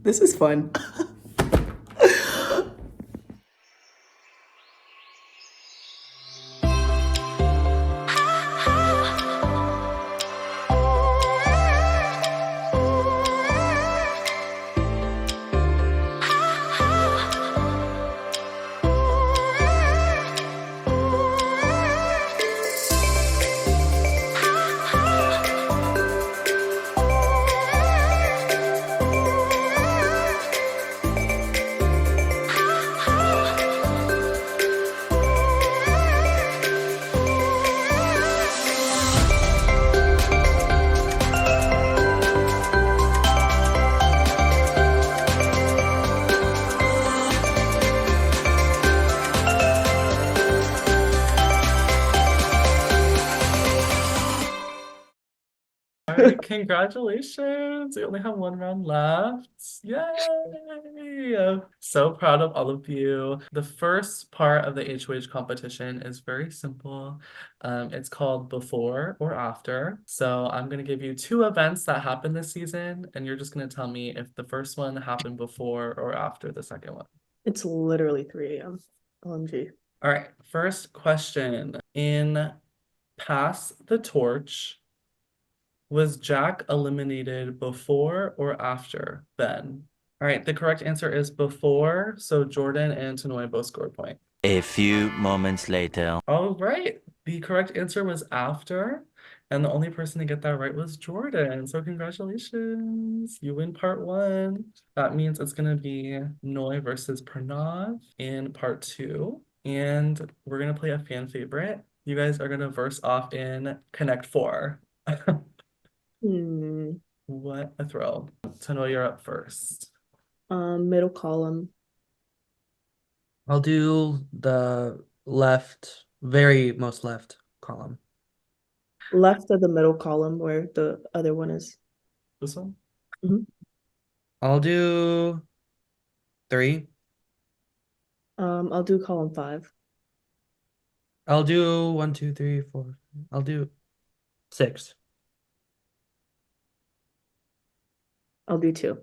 This is fun. All right, congratulations. We only have one round left. Yay! I'm so proud of all of you. The first part of the HOH competition is very simple. It's called before or after. So I'm going to give you two events that happened this season, and you're just going to tell me if the first one happened before or after the second one. It's literally 3 a.m. OMG. All right, first question. In Pass the Torch, was Jack eliminated before or after Ben? All right, the correct answer is before. So Jordan and Tanoy both scored a point. A few moments later. All right, the correct answer was after. And the only person to get that right was Jordan. So congratulations. You win part 1. That means it's going to be Noy versus Pranav in part 2. And we're going to play a fan favorite. You guys are going to verse off in Connect 4. What a thrill. Tanoy, you're up first. Middle column. I'll do the left, very most left column. Left of the middle column where the other one is. This one? I'll do 3. I'll do column 5. I'll do 1, 2, 3, 4. I'll do 6. I'll do 2.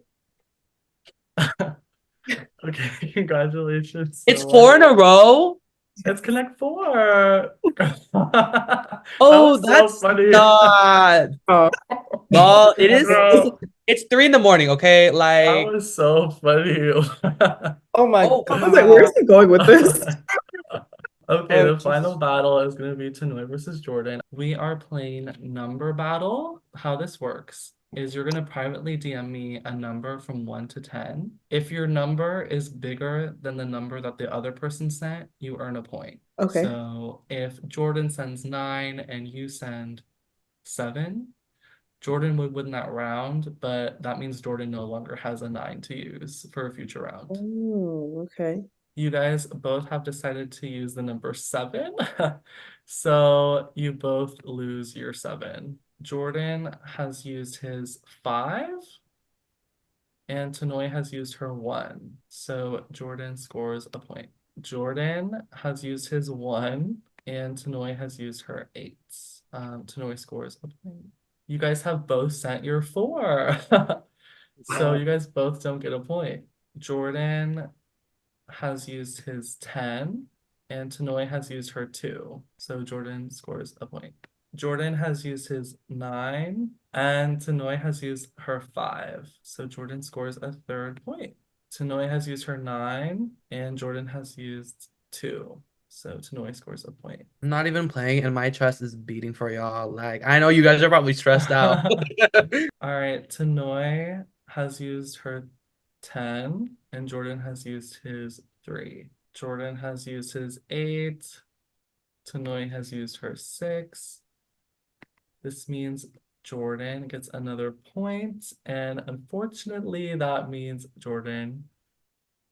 Okay, congratulations. It's 4 in a row? It's Connect 4. Oh, That was so that's funny. not. Oh. Well, it is. Bro, It's 3 in the morning, okay? that Like, was so funny. Oh my Oh, God. I was like, where's he going with this? Okay, Oh, the final battle is going to be Tanoy versus Jordan. We are playing number battle. How this works is you're going to privately DM me a number from 1 to 10. If your number is bigger than the number that the other person sent, you earn a point. Okay. So if Jordan sends 9 and you send 7, Jordan would win that round, but that means Jordan no longer has a 9 to use for a future round. Oh, okay. You guys both have decided to use the number 7. So you both lose your 7. Jordan has used his 5 and Tanoy has used her 1. So Jordan scores a point. Jordan has used his 1 and Tanoy has used her 8. Tanoy scores a point. You guys have both sent your 4. So you guys both don't get a point. Jordan has used his 10 and Tanoy has used her 2. So Jordan scores a point. Jordan has used his 9 and Tanoy has used her 5. So Jordan scores a 3rd point. Tanoy has used her 9 and Jordan has used 2. So Tanoy scores a point. I'm not even playing, and my chest is beating for y'all. Like, I know you guys are probably stressed out. All right, Tanoy has used her 10 and Jordan has used his 3. Jordan has used his 8. Tanoy has used her 6. This means Jordan gets another point, and unfortunately, that means Jordan.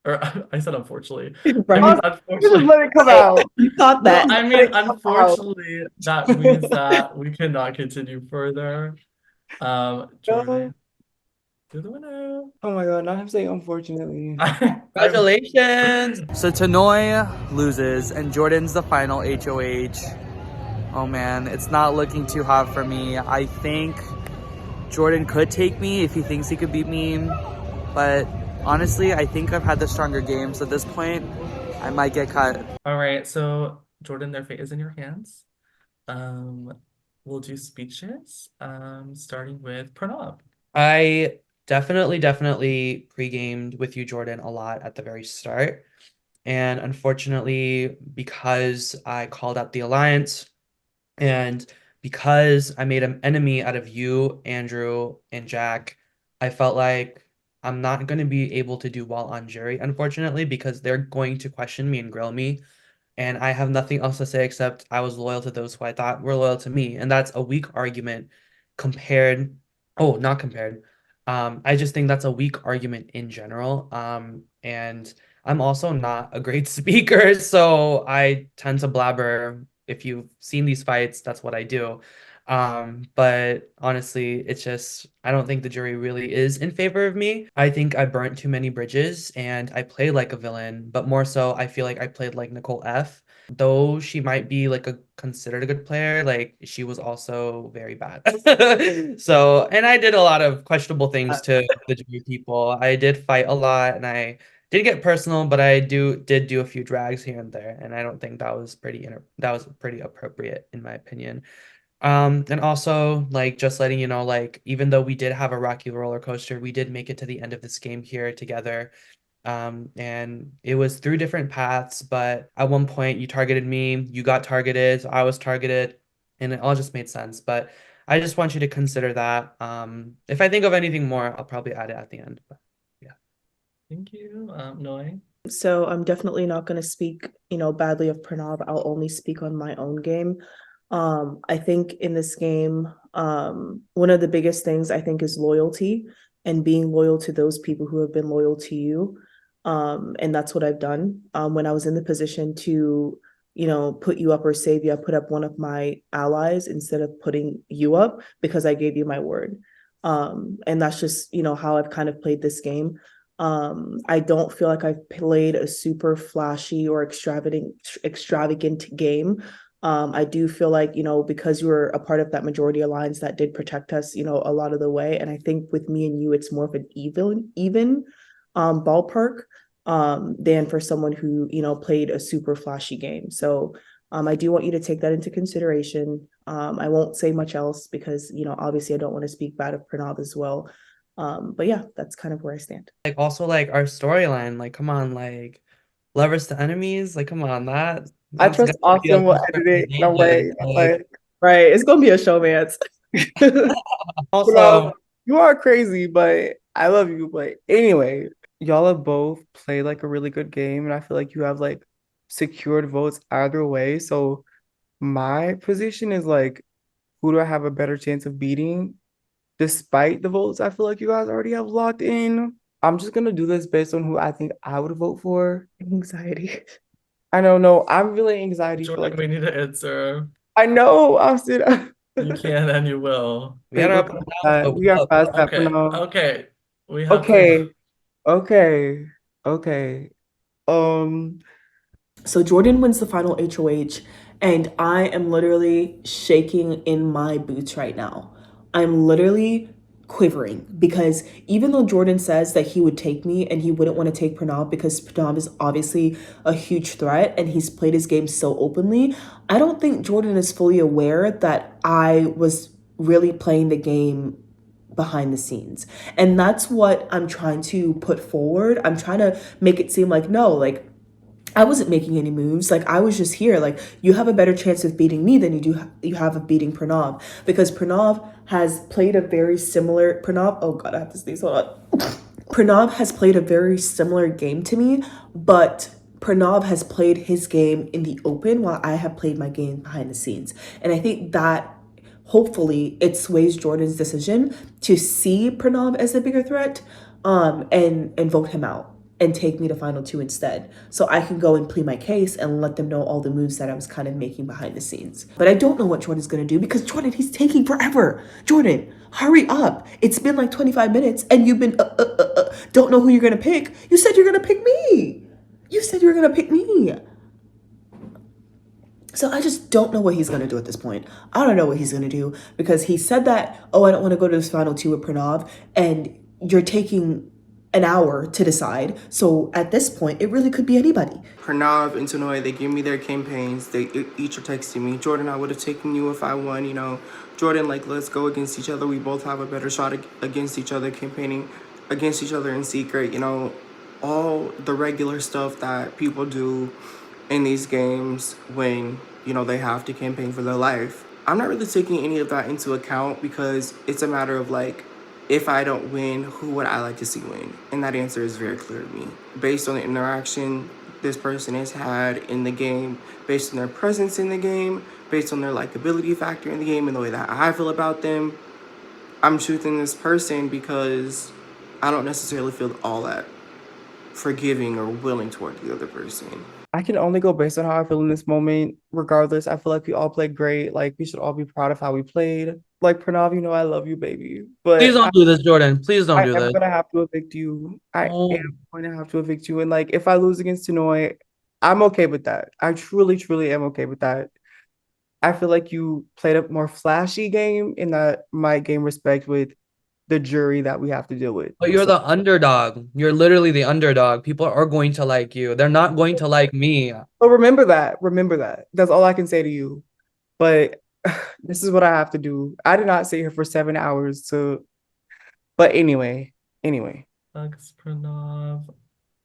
Or I said unfortunately. Right. I mean, unfortunately. Let it come out. You thought No, that. I mean, unfortunately, that means that we cannot continue further. Jordan, you're the winner. Oh my God, now I'm saying unfortunately. Congratulations! So Tanoy loses, and Jordan's the final HOH. Oh man, it's not looking too hot for me. I think Jordan could take me if he thinks he could beat me. But honestly, I think I've had the stronger game. So at this point, I might get cut. All right, so Jordan, their fate is in your hands. Um, we'll do speeches. Starting with Pranav. I definitely pre-gamed with you, Jordan, a lot at the very start. And unfortunately, because I called out the alliance and because I made an enemy out of you, Andrew, and Jack, I felt like I'm not going to be able to do well on jury, unfortunately, because they're going to question me and grill me. And I have nothing else to say except I was loyal to those who I thought were loyal to me. And that's a weak argument compared, oh, not compared. I just think that's a weak argument in general. And I'm also not a great speaker, so I tend to blabber. If you've seen these fights, that's what I do. But honestly, it's just, I don't think the jury really is in favor of me. I think I burnt too many bridges and I played like a villain, but more so, I feel like I played like Nicole F. Though she might be like a considered a good player, like she was also very bad. So, and I did a lot of questionable things to the jury people. I did fight a lot and I did get personal, but I did do a few drags here and there, and I don't think that was that was pretty appropriate in my opinion. And also like just letting you know, like even though we did have a rocky roller coaster, we did make it to the end of this game here together. And it was through different paths, but at one point you targeted me, you got targeted, I was targeted, and it all just made sense. But I just want you to consider that. If I think of anything more, I'll probably add it at the end. But yeah. Thank you. Noi. So I'm definitely not going to speak, badly of Pranav. I'll only speak on my own game. I think in this game, one of the biggest things I think is loyalty and being loyal to those people who have been loyal to you. And that's what I've done. When I was in the position to, put you up or save you, I put up one of my allies instead of putting you up because I gave you my word. And that's just, how I've kind of played this game. I don't feel like I've played a super flashy or extravagant game. I do feel like, because you were a part of that majority alliance that did protect us, a lot of the way. And I think with me and you, it's more of an even ballpark than for someone who, played a super flashy game. So I do want you to take that into consideration. I won't say much else because, obviously I don't want to speak bad of Pranav as well. But yeah, that's kind of where I stand. Like also like our storyline, like come on, like lovers to enemies, like come on, I that's trust gonna be a Austin will little edit it in a way. like, Like, Right. It's gonna be a showmance. also you are crazy, but I love you. But anyway, y'all have both played like a really good game, and I feel like you have like secured votes either way. So my position is like, who do I have a better chance of beating? Despite the votes I feel like you guys already have locked in. I'm just gonna do this based on who I think I would vote for. Anxiety. I don't know. I'm really anxiety for Jordan, like we need to answer. I know, Austin. You can and you will. we had our Wait, ups and look, downs, but we we are love. past that for Okay, now. okay. We have to. Okay, okay, okay. So Jordan wins the final HOH, and I am literally shaking in my boots right now. I'm literally quivering because even though Jordan says that he would take me and he wouldn't want to take Pranav because Pranav is obviously a huge threat and he's played his game so openly, I don't think Jordan is fully aware that I was really playing the game behind the scenes. And that's what I'm trying to put forward. I'm trying to make it seem like, no, like I wasn't making any moves. Like I was just here. Like you have a better chance of beating me than you have of beating Pranav because Pranav has played a very similar Oh God, I have to sneeze. Hold on. Pranav has played a very similar game to me, but Pranav has played his game in the open while I have played my game behind the scenes. And I think that hopefully it sways Jordan's decision to see Pranav as a bigger threat and vote him out and take me to final two instead. So I can go and plead my case and let them know all the moves that I was kind of making behind the scenes. But I don't know what Jordan's gonna do because Jordan, he's taking forever. Jordan, hurry up. It's been like 25 minutes and you've been, don't know who you're gonna pick. You said you're gonna pick me. You said you were gonna pick me. So I just don't know what he's going to do at this point. I don't know what he's going to do because he said that, oh, I don't want to go to this final two with Pranav. And you're taking an hour to decide. So at this point, it really could be anybody. Pranav and Tanoy, they give me their campaigns. They each are texting me, Jordan, I would have taken you if I won, you know. Jordan, like, let's go against each other. We both have a better shot against each other, campaigning against each other in secret, you know. All the regular stuff that people do in these games when, you know, they have to campaign for their life. I'm not really taking any of that into account because it's a matter of like, if I don't win, who would I like to see win? And that answer is very clear to me. Based on the interaction this person has had in the game, based on their presence in the game, based on their likability factor in the game and the way that I feel about them, I'm choosing this person because I don't necessarily feel all that forgiving or willing toward the other person. I can only go based on how I feel in this moment. Regardless, I feel like we all played great. Like, we should all be proud of how we played. Like, Pranav, you know I love you, baby. Please But don't do this, Jordan. Please don't I do am this. gonna have to evict you. I Oh, am going to have to evict you. And like, if I lose against Tanoy, I'm okay with that. I truly, truly am okay with that. I feel like you played a more flashy game, and that might gain respect with the jury that we have to deal with. but you're So, the underdog. You're literally the underdog. People are going to like you. They're not going to like me. so remember that. Remember that. That's all I can say to you. But this is what I have to do. I did not sit here for 7 hours to, but anyway. Thanks, Pranav.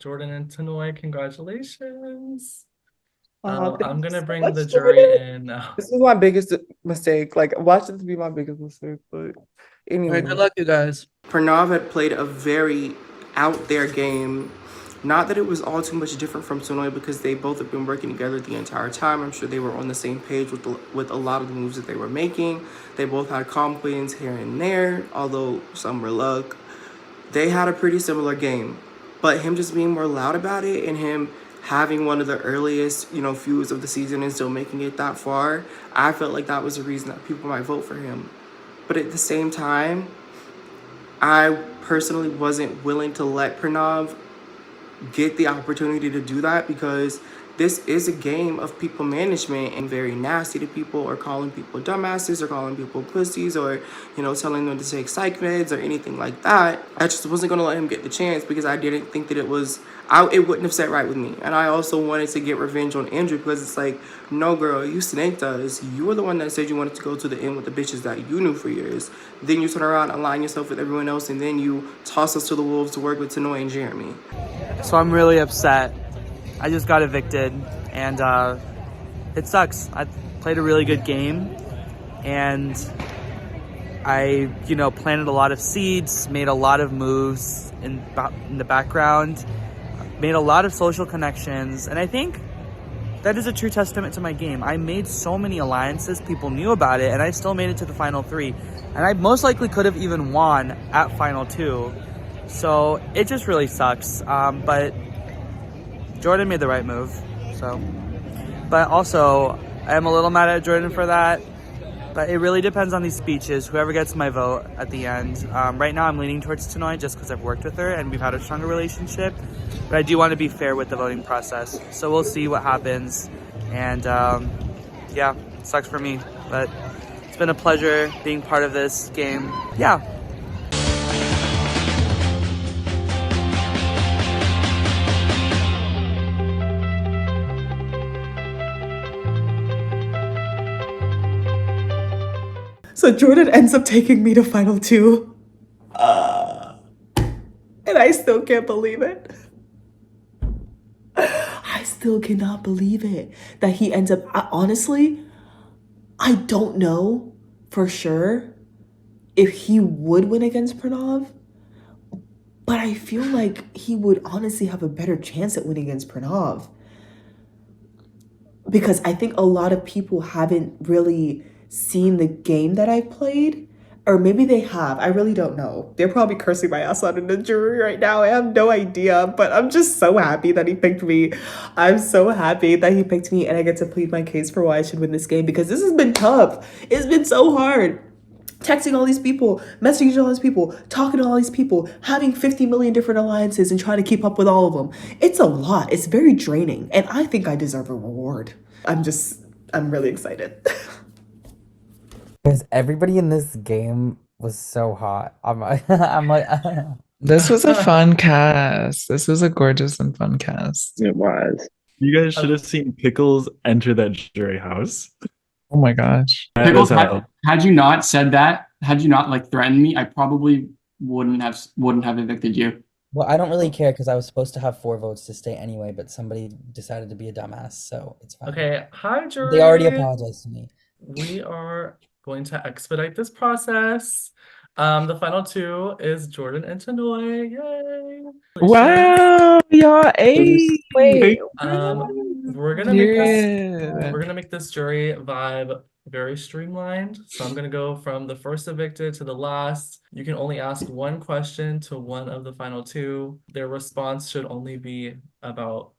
Jordan and Tanoy, congratulations. Thank I'm you gonna so bring much, the Jordan. jury in now. This was my biggest mistake. Like, watch it to be my biggest mistake. But All right, anyway, good luck, you guys. Pranav had played a very out there game. Not that it was all too much different from Tanoy because they both have been working together the entire time. I'm sure they were on the same page with a lot of the moves that they were making. They both had comp wins here and there, although some were luck. They had a pretty similar game, but him just being more loud about it and him having one of the earliest, you know, feuds of the season and still making it that far, I felt like that was the reason that people might vote for him. But at the same time, I personally wasn't willing to let Pranav get the opportunity to do that because this is a game of people management and very nasty to people or calling people dumbasses or calling people pussies or, you know, telling them to take psych meds or anything like that. I just wasn't going to let him get the chance because I didn't think that it wouldn't have sat right with me. And I also wanted to get revenge on Andrew because it's like, no girl, you snaked us. You were the one that said you wanted to go to the end with the bitches that you knew for years. Then you turn around and align yourself with everyone else and then you toss us to the wolves to work with Tanoy and Jeremy. So I'm really upset. I just got evicted, and it sucks. I played a really good game, and I, planted a lot of seeds, made a lot of moves in the background, made a lot of social connections, and I think that is a true testament to my game. I made so many alliances, people knew about it, and I still made it to the final 3. And I most likely could have even won at final 2. So it just really sucks. But Jordan made the right move. So, but also I'm a little mad at Jordan for that. But it really depends on these speeches. Whoever gets my vote at the end. Right now I'm leaning towards Tanoy just because I've worked with her and we've had a stronger relationship. But I do want to be fair with the voting process. So we'll see what happens. And yeah, it sucks for me. But it's been a pleasure being part of this game. Yeah. So Jordan ends up taking me to final 2. And I still can't believe it. I still cannot believe it that he ends up. Honestly, I don't know for sure if he would win against Pranav, but I feel like he would honestly have a better chance at winning against Pranav. Because I think a lot of people haven't really seen the game that I've played. Or maybe they have. I really don't know. They're probably cursing my ass out in the jury right now. I have no idea. But I'm just so happy that he picked me. I'm so happy that he picked me and I get to plead my case for why I should win this game. Because this has been tough. It's been so hard. Texting all these people, messaging all these people, talking to all these people, having 50 million different alliances and trying to keep up with all of them. It's a lot. It's very draining. And I think I deserve a reward. I'm really excited. Because everybody in this game was so hot. I'm like, This was a fun cast. This was a gorgeous and fun cast. It was. You guys should have seen Pickles enter that jury house. Oh my gosh. That Pickles, was how. had you not said that, had you not like threatened me, I probably wouldn't have evicted you. Well, I don't really care because I was supposed to have 4 votes to stay anyway, but somebody decided to be a dumbass, so it's fine. Okay, hi, They already jury. apologized to me. We are going to expedite this process. The final 2 is Jordan and Tanoy. Yay! Wow, y'all ate. Wait, We're gonna make this Period. we're gonna make this jury vibe very streamlined. So I'm gonna go from the first evicted to the last. You can only ask one question to one of the final 2. Their response should only be about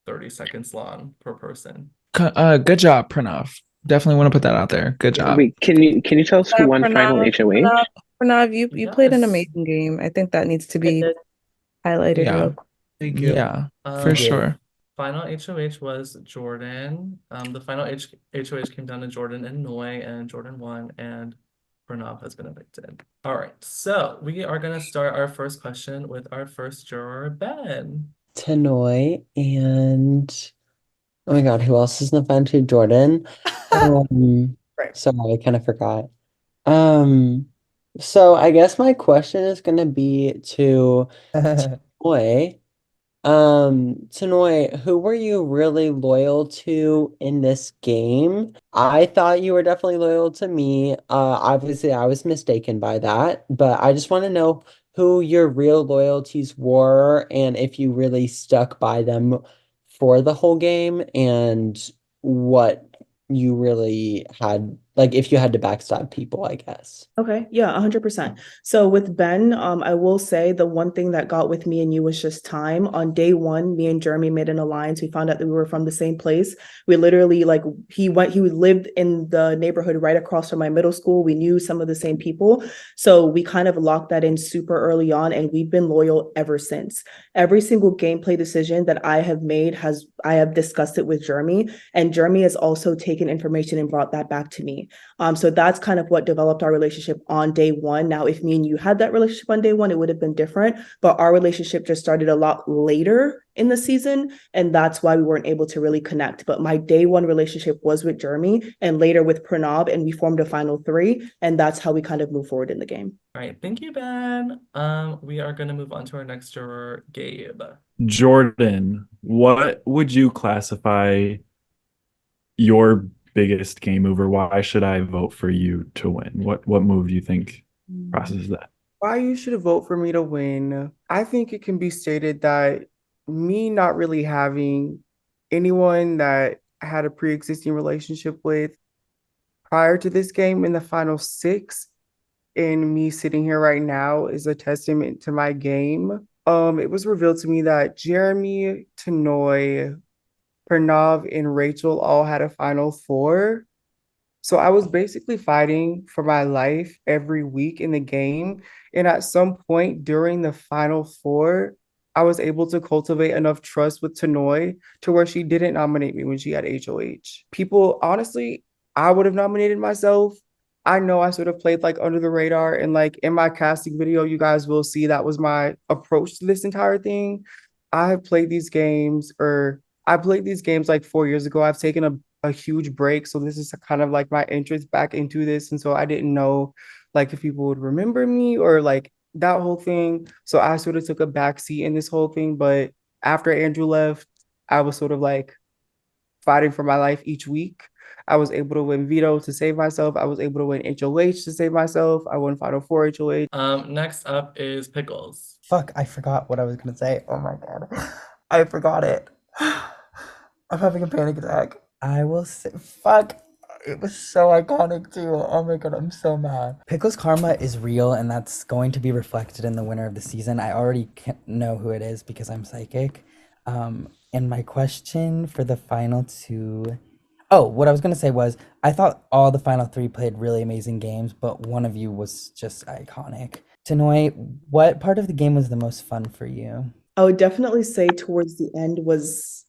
30 seconds long per person. Good job, Pranav. Definitely want to put that out there. Good job. wait, can you tell us who won final HOH? Pranav, you played an Yes. amazing game. I think that needs to I be did. highlighted Yeah. real. Thank you. Yeah, for Um, sure. Final HOH was Jordan. The final HOH came down to Jordan and Noy, and Jordan won, and Pranav has been evicted. All right, so we are gonna start our first question with our first juror, Ben. Tanoy and oh my God, who else is in the fan to Jordan? Right. Sorry, I kind of forgot. So I guess my question is gonna be to Tanoy. Tanoy, who were you really loyal to in this game? I thought you were definitely loyal to me. Obviously I was mistaken by that, but I just want to know who your real loyalties were and if you really stuck by them for the whole game and what you really had, like if you had to backstab people, I guess. Okay, yeah, 100%. So with Ben, I will say the one thing that got with me and you was just time. On day 1, me and Jeremy made an alliance. We found out that we were from the same place. We literally he lived in the neighborhood right across from my middle school. We knew some of the same people. So we kind of locked that in super early on, and we've been loyal ever since. Every single gameplay decision that I have made I have discussed it with Jeremy, and Jeremy has also taken information and brought that back to me. So that's kind of what developed our relationship on day 1. Now, if me and you had that relationship on day 1, it would have been different. But our relationship just started a lot later in the season, and that's why we weren't able to really connect. But my day 1 relationship was with Jeremy and later with Pranav, and we formed a final 3, and that's how we kind of move forward in the game. All right, thank you, Ben. We are gonna move on to our next juror, Gabe. Jordan, what would you classify your biggest game mover? Why should I vote for you to win? What move do you think processes that? Why you should vote for me to win? I think it can be stated that me not really having anyone that I had a pre-existing relationship with prior to this game in the final 6 and me sitting here right now is a testament to my game. It was revealed to me that Jeremy, Tanoy, Pranav, and Rachel all had a final 4. So I was basically fighting for my life every week in the game. And at some point during the final 4, I was able to cultivate enough trust with Tanoy to where she didn't nominate me when she had HOH. People, honestly, I would have nominated myself. I know I sort of played like under the radar, and like in my casting video, you guys will see that was my approach to this entire thing. I played these games like 4 years ago. I've taken a huge break, so this is kind of like my entrance back into this, and so I didn't know like if people would remember me or like that whole thing. So I sort of took a backseat in this whole thing, but after Andrew left, I was sort of like fighting for my life each week. I was able to win veto to save myself. I was able to win HOH to save myself. I won Final 4 HOH. Next up is Pickles. Fuck, I forgot what I was gonna say. Oh my God. I forgot it. I'm having a panic attack. I will say, fuck. It was so iconic too. Oh my God, I'm so mad. Pickles karma is real, and that's going to be reflected in the winner of the season. I already know who it is because I'm psychic. And my question for the final 2. Oh, what I was gonna say was, I thought all the final 3 played really amazing games, but one of you was just iconic. Tanoy, what part of the game was the most fun for you? I would definitely say towards the end was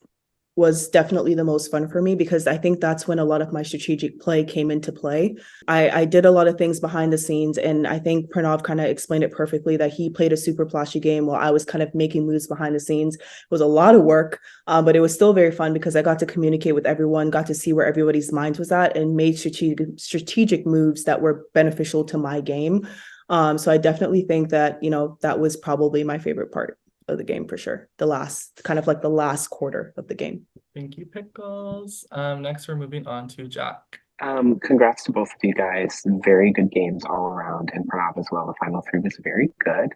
was definitely the most fun for me because I think that's when a lot of my strategic play came into play. I did a lot of things behind the scenes, and I think Pranav kind of explained it perfectly that he played a super flashy game while I was kind of making moves behind the scenes. It was a lot of work, but it was still very fun because I got to communicate with everyone, got to see where everybody's mind was at, and made strategic moves that were beneficial to my game. So I definitely think that, that was probably my favorite part of the game for sure. The last quarter of the game. Thank you, Pickles. Next we're moving on to Jack. Congrats to both of you guys. Very good games all around, and Pranav as well. The final three was very good.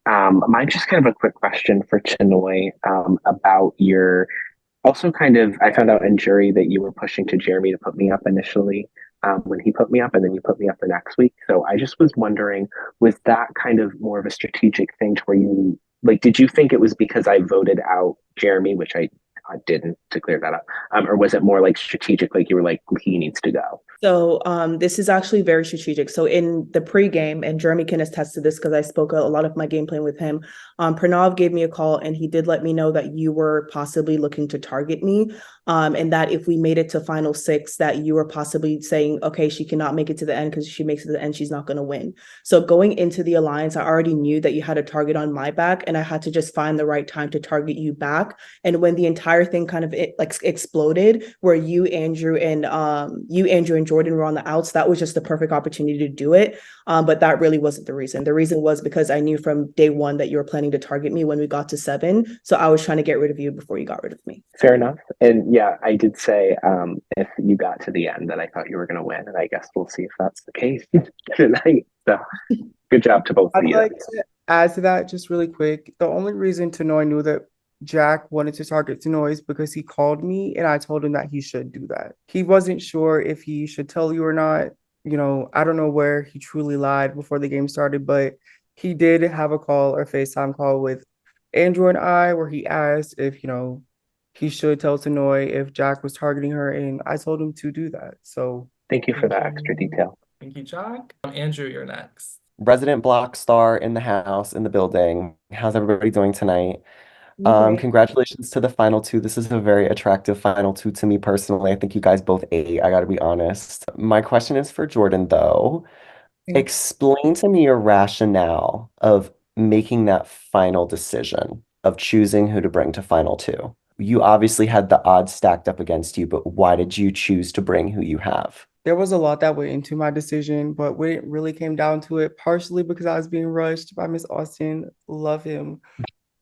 Mine's just kind of a quick question for Tanoy about your. Also, kind of, I found out in jury that you were pushing to Jeremy to put me up initially when he put me up, and then you put me up the next week. So I just was wondering, was that kind of more of a strategic thing to where you did you think it was because I voted out Jeremy, which I didn't, to clear that up, or was it more like strategic, like you were like he needs to go? So this is actually very strategic. So in the pre-game, and Jeremy can attest to this because I spoke a lot of my gameplay with him, Pranav gave me a call and he did let me know that you were possibly looking to target me, and that if we made it to final 6, that you were possibly saying, okay, she cannot make it to the end because if she makes it to the end, she's not going to win. So going into the alliance, I already knew that you had a target on my back, and I had to just find the right time to target you back. And when the entire thing kind of exploded, where you, Andrew, and Jordan were on the outs, that was just the perfect opportunity to do it. But that really wasn't the reason. The reason was because I knew from day one that you were planning to target me when we got to 7. So I was trying to get rid of you before you got rid of me. Fair enough. And yeah, I did say if you got to the end that I thought you were going to win, and I guess we'll see if that's the case tonight. So good job to both of I'd you. like to add to that just really quick. The only reason Tanoy knew that Jack wanted to target Tanoy is because he called me and I told him that he should do that. He wasn't sure if he should tell you or not. I don't know where he truly lied before the game started, but he did have a call or FaceTime call with Andrew and I where he asked if, he should tell Tanoy if Jack was targeting her, and I told him to do that. So thank you for that extra detail. Thank you, Jack. Andrew, you're next. Resident Block Star in the house, in the building. How's everybody doing tonight? Great. Congratulations to the final 2. This is a very attractive final 2 to me personally. I think you guys both ate, I gotta be honest. My question is for Jordan, though. Explain to me your rationale of making that final decision of choosing who to bring to final 2. You obviously had the odds stacked up against you, but why did you choose to bring who you have? there was a lot that went into my decision, but when it really came down to it, partially because I was being rushed by Miss Austin, love him.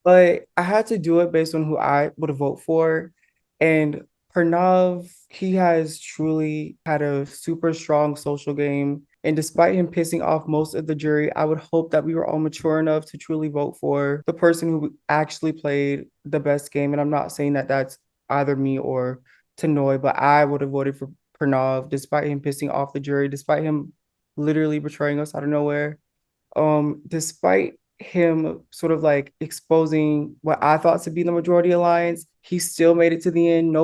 But I had to do it based on who I would vote for. And Pranav, he has truly had a super strong social game. And despite him pissing off most of the jury, I would hope that we were all mature enough to truly vote for the person who actually played the best game. And I'm not saying that that's either me or Tanoy, but I would have voted for Pranav despite him pissing off the jury, despite him literally betraying us out of nowhere. Despite him sort of like exposing what I thought to be the majority alliance, he still made it to the end.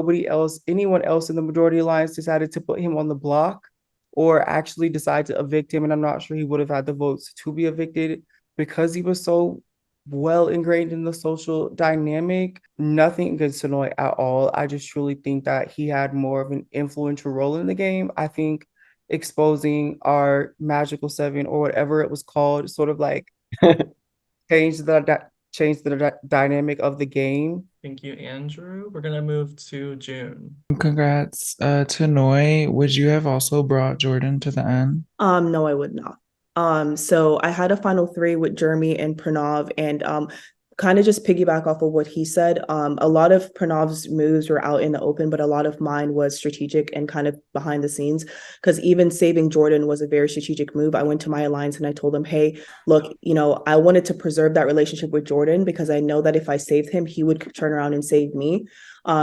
Anyone else in the majority alliance decided to put him on the block or actually decide to evict him. And I'm not sure he would have had the votes to be evicted because he was so well ingrained in the social dynamic. Nothing against Tanoy at all. I just truly think that he had more of an influential role in the game. I think exposing our magical 7 or whatever it was called sort of like changed the dynamic of the game. Thank you, Andrew. We're gonna move to June. Congrats. Tanoy, would you have also brought Jordan to the end? No, I would not. So I had a final 3 with Jeremy and Pranav, and kind of just piggyback off of what he said. A lot of Pranav's moves were out in the open, but a lot of mine was strategic and kind of behind the scenes. Because even saving Jordan was a very strategic move. I went to my alliance and I told them, hey, look, I wanted to preserve that relationship with Jordan because I know that if I saved him, he would turn around and save me.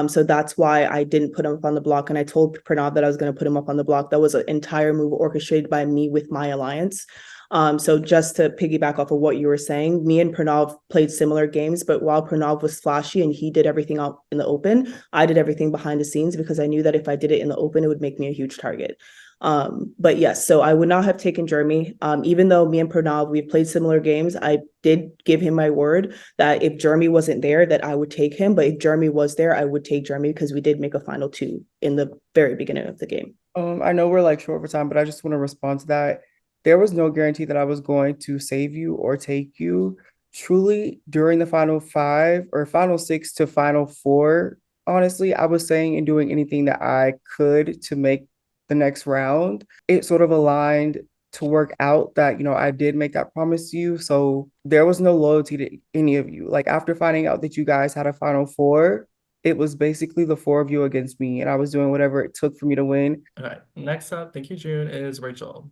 So that's why I didn't put him up on the block. And I told Pranav that I was going to put him up on the block. That was an entire move orchestrated by me with my alliance. So just to piggyback off of what you were saying, me and Pranav played similar games, but while Pranav was flashy and he did everything out in the open, I did everything behind the scenes because I knew that if I did it in the open, it would make me a huge target. But yes, so I would not have taken Jeremy. Even though me and Pranav, we've played similar games, I did give him my word that if Jeremy wasn't there, that I would take him. But if Jeremy was there, I would take Jeremy because we did make a final two in the very beginning of the game. I know we're like short for time, but I just want to respond to that. There was no guarantee that I was going to save you or take you. Truly, during the final five or final six to final four, honestly, I was saying and doing anything that I could to make the next round. It sort of aligned to work out that, I did make that promise to you. So there was no loyalty to any of you. Like after finding out that you guys had a final four, it was basically the four of you against me, and I was doing whatever it took for me to win. All right. Next up, thank you, June, is Rachel.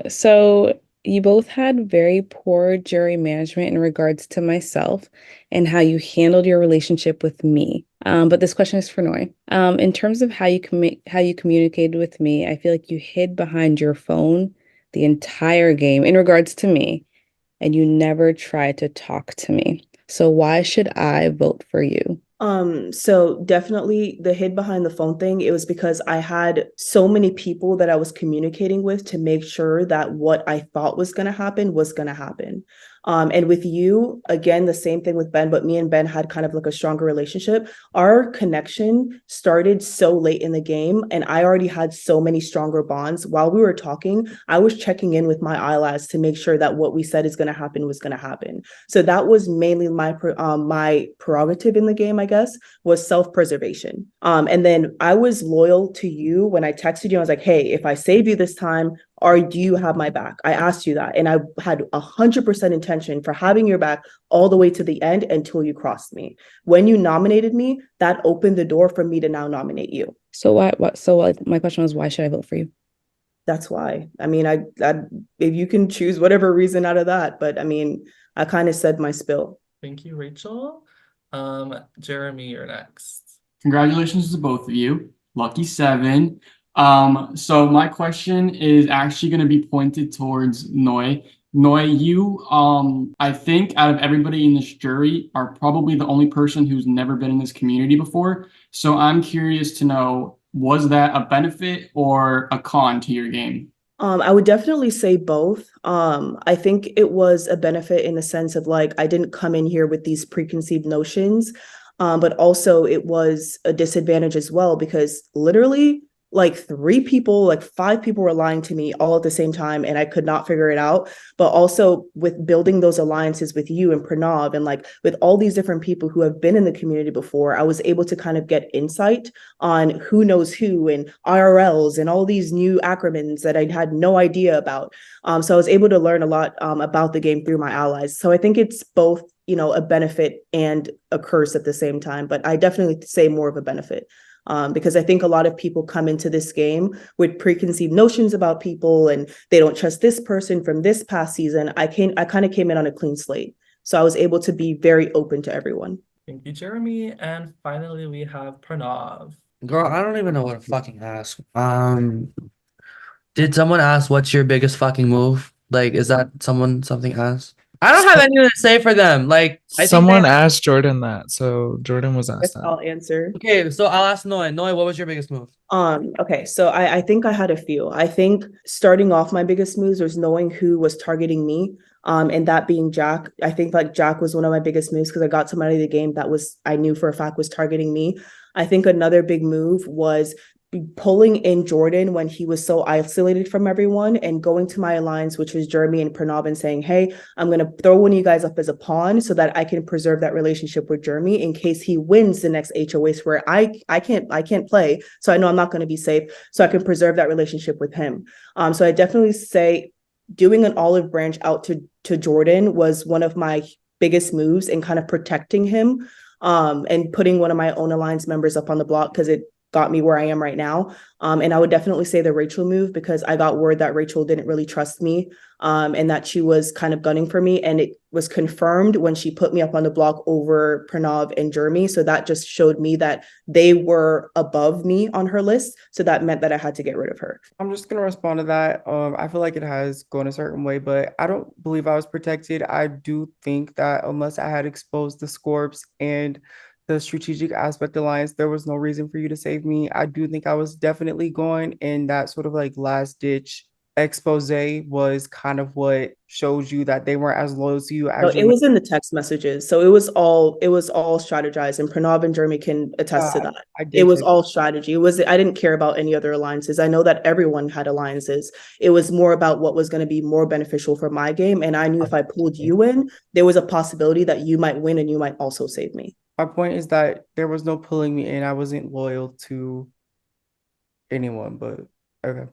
So you both had very poor jury management in regards to myself and how you handled your relationship with me. But this question is for Noy. In terms of how you communicated with me, I feel like you hid behind your phone the entire game in regards to me, and you never tried to talk to me. So why should I vote for you? So definitely the hid behind the phone thing, it was because I had so many people that I was communicating with to make sure that what I thought was going to happen was going to happen. And with you, again, the same thing with Ben, but me and Ben had kind of like a stronger relationship. Our connection started so late in the game, and I already had so many stronger bonds. While we were talking, I was checking in with my allies to make sure that what we said is going to happen was going to happen. So that was mainly my prerogative in the game, I guess, was self-preservation. And then I was loyal to you when I texted you. I was like, hey, if I save you this time, or do you have my back? I asked you that, and I had 100% intention for having your back all the way to the end until you crossed me. When you nominated me, that opened the door for me to now nominate you. So my question was, why should I vote for you? That's why. I mean, I if you can choose whatever reason out of that, but I mean, I kind of said my spill. Thank you, Rachel. Jeremy, you're next. Congratulations to both of you. Lucky 7. So my question is actually going to be pointed towards Noy. Noy, you, I think out of everybody in this jury are probably the only person who's never been in this community before. So I'm curious to know, was that a benefit or a con to your game? I would definitely say both. I think it was a benefit in the sense of like, I didn't come in here with these preconceived notions, but also it was a disadvantage as well, because literally like 5 people were lying to me all at the same time, and I could not figure it out. But also with building those alliances with you and Pranav, and like with all these different people who have been in the community before, I was able to kind of get insight on who knows who and IRLs and all these new acronyms that I had no idea about. So I was able to learn a lot about the game through my allies. So I think it's both, a benefit and a curse at the same time, but I definitely say more of a benefit. Because I think a lot of people come into this game with preconceived notions about people, and they don't trust this person from this past season. I kind of came in on a clean slate. So I was able to be very open to everyone. Thank you, Jeremy. And finally, we have Pranav. Girl, I don't even know what to fucking ask. Did someone ask what's your biggest fucking move? Like, is that something asked? I don't have anything to say for them. Like, I think Someone asked Jordan that, so Jordan was asked that. I'll answer. Okay, so I'll ask Noy. Noy, what was your biggest move? Okay, so I think I had a few. I think starting off, my biggest moves was knowing who was targeting me. And that being Jack. I think like Jack was one of my biggest moves because I got somebody in the game that I knew for a fact was targeting me. I think another big move was pulling in Jordan when he was so isolated from everyone, and going to my alliance, which was Jeremy and Pranav, and saying, hey, I'm going to throw one of you guys up as a pawn so that I can preserve that relationship with Jeremy in case he wins the next HOAs where I can't play. So I know I'm not going to be safe. So I can preserve that relationship with him. So I definitely say doing an olive branch out to Jordan was one of my biggest moves in kind of protecting him, and putting one of my own alliance members up on the block, because it got me where I am right now. And I would definitely say the Rachel move, because I got word that Rachel didn't really trust me, and that she was kind of gunning for me. And it was confirmed when she put me up on the block over Pranav and Jeremy. So that just showed me that they were above me on her list. So that meant that I had to get rid of her. I'm just gonna respond to that. I feel like it has gone a certain way, but I don't believe I was protected. I do think that unless I had exposed the Scorps and the strategic aspect alliance, there was no reason for you to save me. I do think I was definitely going, and that sort of like last ditch expose was kind of what showed you that they weren't as loyal to you No, as it you. was in the text messages. So it was all strategized, and Pranav and Jeremy can attest to that. I It did was take all strategy. It was I didn't care about any other alliances. I know that everyone had alliances. It was more about what was going to be more beneficial for my game. And I knew if I pulled you in, there was a possibility that you might win and you might also save me. My point is that there was no pulling me in. I wasn't loyal to anyone, but okay.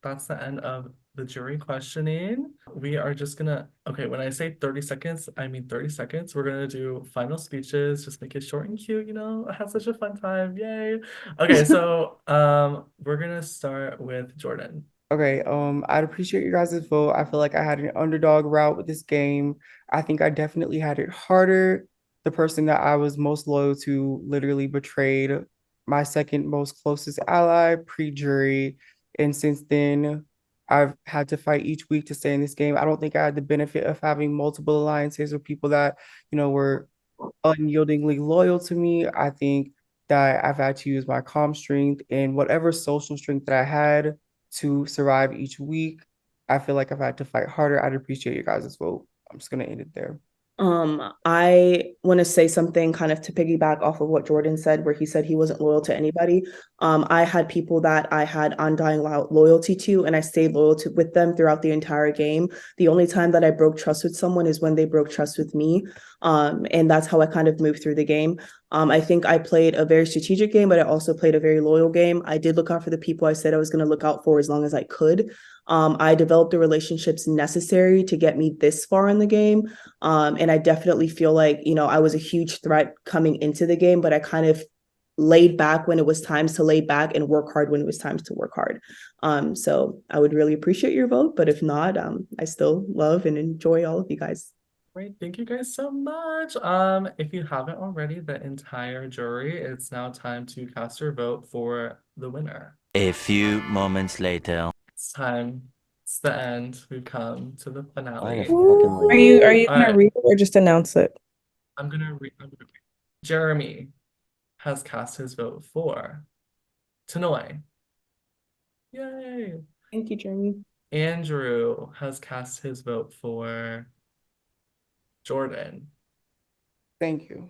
That's the end of the jury questioning. We are just gonna, okay, when I say 30 seconds, I mean 30 seconds. We're gonna do final speeches, just make it short and cute, you know? I had such a fun time, yay. Okay, so we're gonna start with Jordan. Okay, I'd appreciate your guys' vote. I feel like I had an underdog route with this game. I think I definitely had it harder. The person that I was most loyal to literally betrayed my second most closest ally pre-jury. And since then, I've had to fight each week to stay in this game. I don't think I had the benefit of having multiple alliances with people that, were unyieldingly loyal to me. I think that I've had to use my calm strength and whatever social strength that I had to survive each week. I feel like I've had to fight harder. I'd appreciate your guys' vote. I'm just gonna end it there. I want to say something kind of to piggyback off of what Jordan said, where he said he wasn't loyal to anybody. I had people that I had undying loyalty to, and I stayed loyal to with them throughout the entire game. The only time that I broke trust with someone is when they broke trust with me. And that's how I kind of moved through the game. I think I played a very strategic game, but I also played a very loyal game. I did look out for the people I said I was going to look out for as long as I could. I developed the relationships necessary to get me this far in the game. And I definitely feel like, I was a huge threat coming into the game, but I kind of laid back when it was times to lay back and work hard when it was times to work hard. So I would really appreciate your vote, but if not, I still love and enjoy all of you guys. Great, thank you guys so much. If you haven't already, the entire jury, it's now time to cast your vote for the winner. A few moments later. It's time. It's the end. We've come to the finale. Are you All gonna right, read it or just announce it? I'm gonna read. Jeremy has cast his vote for Tanoy. Yay. Thank you, Jeremy. Andrew has cast his vote for Jordan. Thank you.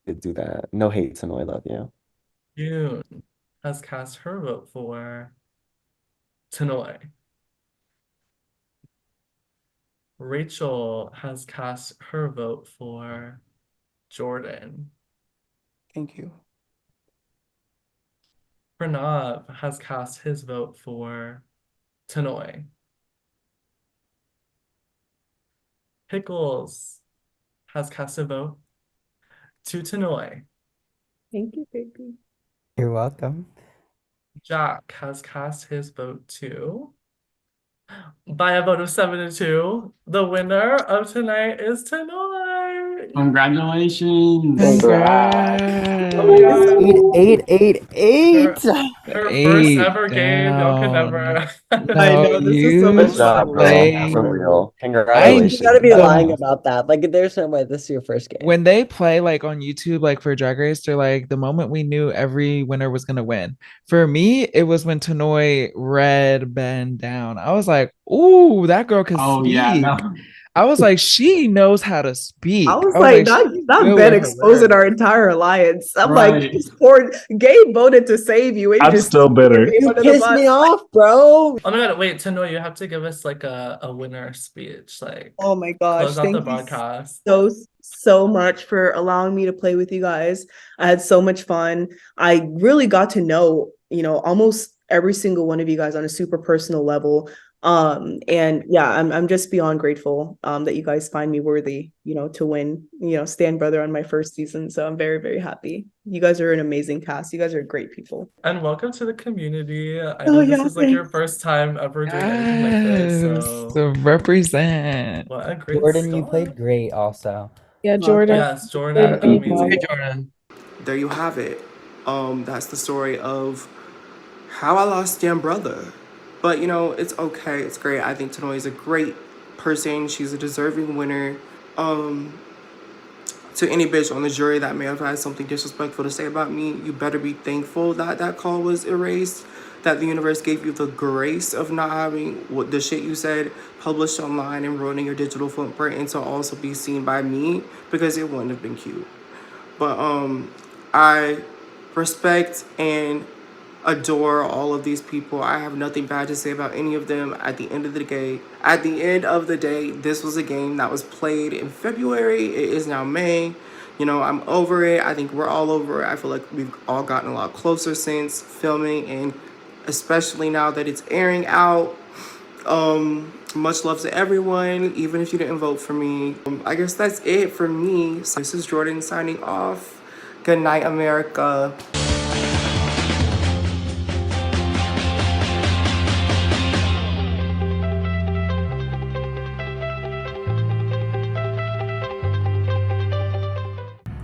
Did do that. No hate, Tanoy, I love you. Yoon has cast her vote for Tanoy. Rachel has cast her vote for Jordan. Thank you. Pranav has cast his vote for Tanoy. Pickles has cast a vote to Tanoy. Thank you, baby. You're welcome. Jack has cast his vote to. By a vote of 7-2, the winner of tonight is Tanoy. Congratulations. Congrats. Oh my God. 8. Her first ever game. Y'all can Down. never. I No, know, this is so you much Good job, fun. girl. play. For real. You Congratulations. gotta be The- lying about that. Like, there's no way this is your first game. When they play like on YouTube, like for Drag Race, they're like the moment we knew every winner was gonna win. For me, it was when Tanoy read Ben down. I was like, "Ooh, that girl can Oh speak." yeah, no. I was like, "She knows how to speak." I was I like, "She's not good Ben with her exposing words." our entire alliance. I'm like, Right. this poor Gabe voted to save you. And I'm just still bitter. Gabe You under the pissed bus. me off, bro. Oh my God, wait, Tanoy, you have to give us like a winner speech. Like, Oh my gosh. close out the Thank you broadcast. so much for allowing me to play with you guys. I had so much fun. I really got to know, almost every single one of you guys on a super personal level. And yeah, I'm just beyond grateful that you guys find me worthy, to win, stand brother on my first season. So I'm very, very happy. You guys are an amazing cast. You guys are great people. And welcome to the community. I Oh, know this yeah, is like your thanks. first time ever doing anything like this. Yes, So represent. what a great Jordan, you start. played great also. Yeah, Oh, Jordan. Yes, Jordan, Thank you. amazing. Hey, Jordan. There you have it. That's the story of how I lost Damn Brother. But it's okay. It's great. I think Tanoy is a great person. She's a deserving winner. to any bitch on the jury that may have had something disrespectful to say about me, you better be thankful that that call was erased, that the universe gave you the grace of not having what the shit you said published online and ruining your digital footprint, and to also be seen by me, because it wouldn't have been cute. But I respect and adore all of these people. I have nothing bad to say about any of them. At the end of the day, this was a game that was played in February. It is now May. You know, I'm over it. I think we're all over it. I feel like we've all gotten a lot closer since filming, and especially now that it's airing out. Much love to everyone, even if you didn't vote for me. I guess that's it for me. So this is Jordan signing off. Good night, America.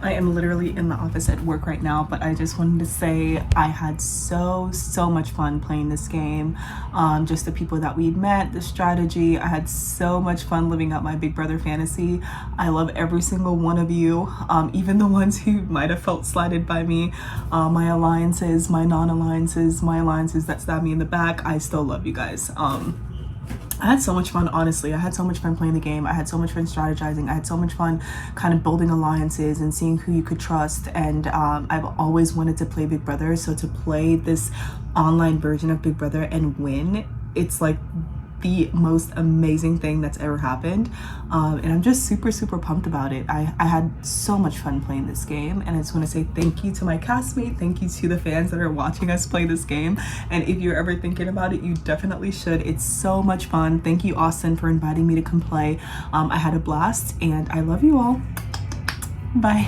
I am literally in the office at work right now, but I just wanted to say I had so much fun playing this game. Just the people that we met, the strategy. I had so much fun living out my Big Brother fantasy. I love every single one of you, even the ones who might have felt slighted by me. My alliances, my non-alliances, my alliances that stabbed me in the back. I still love you guys. I had so much fun, honestly. I had so much fun playing the game. I had so much fun strategizing. I had so much fun kind of building alliances and seeing who you could trust. And I've always wanted to play Big Brother. So to play this online version of Big Brother and win, it's like the most amazing thing that's ever happened. And I'm just super pumped about it. I had so much fun playing this game, and I just want to say thank you to my castmate, thank you to the fans that are watching us play this game, and if you're ever thinking about it, you definitely should. It's so much fun. Thank you, Austin, for inviting me to come play. I had a blast, and I love you all. Bye.